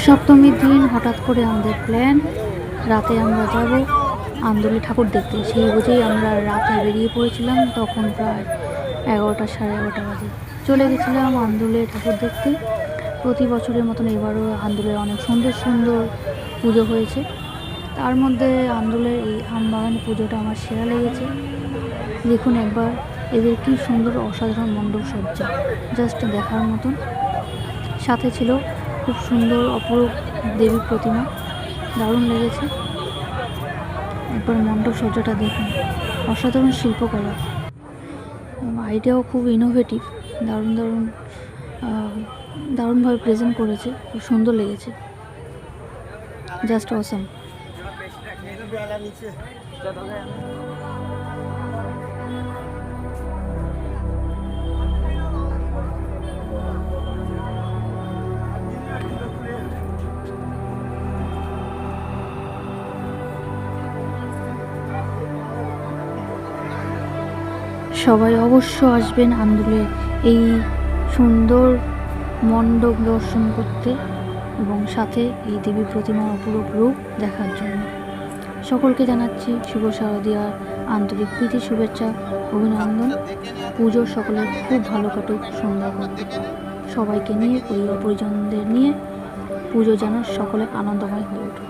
সপ্তমীর দিন হঠাৎ করে আমাদের প্ল্যান, রাতে আমরা যাব আন্দুলে ঠাকুর দেখতে। সেই বুঝেই আমরা রাতে বেরিয়ে পড়েছিলাম। তখন প্রায় 11টা সাড়ে 11টা বাজে চলে গেছিলাম আন্দুলে ঠাকুর দেখতে। প্রতি বছরের মতন এবারও আন্দুলে অনেক সুন্দর সুন্দর পুজো হয়েছে। তার মধ্যে আন্দুলের এই আমবাগানে পুজোটা আমার সেরা লেগেছে। দেখুন একবার এদের কি সুন্দর অসাধারণ মণ্ডপ সজ্জা, জাস্ট দেখার মতন। সাথে ছিল খুব সুন্দর অপরূপ দেবী প্রতিমা, দারুণ লেগেছে। একবার মণ্ডপ সজ্জাটা দেখুন, অসাধারণ শিল্পকলা, আইডিয়াও খুব ইনোভেটিভ, দারুণভাবে প্রেজেন্ট করেছে, খুব সুন্দর লেগেছে, জাস্ট অসাম। সবাই অবশ্য আসবেন আন্দুলে এই সুন্দর মণ্ডপ দর্শন করতে এবং সাথে এই দেবী প্রতিমার অপরূপ রূপ দেখার জন্য। সকলকে জানাচ্ছি শুভ শারদীয়ার আন্তরিক প্রীতি, শুভেচ্ছা, অভিনন্দন। পুজো সকলের খুব ভালো কাটুক, সুন্দর হোক। সবাইকে নিয়ে, পরিবার পরিজনদের নিয়ে পুজো যেন সকলে আনন্দময় হয়ে উঠুক।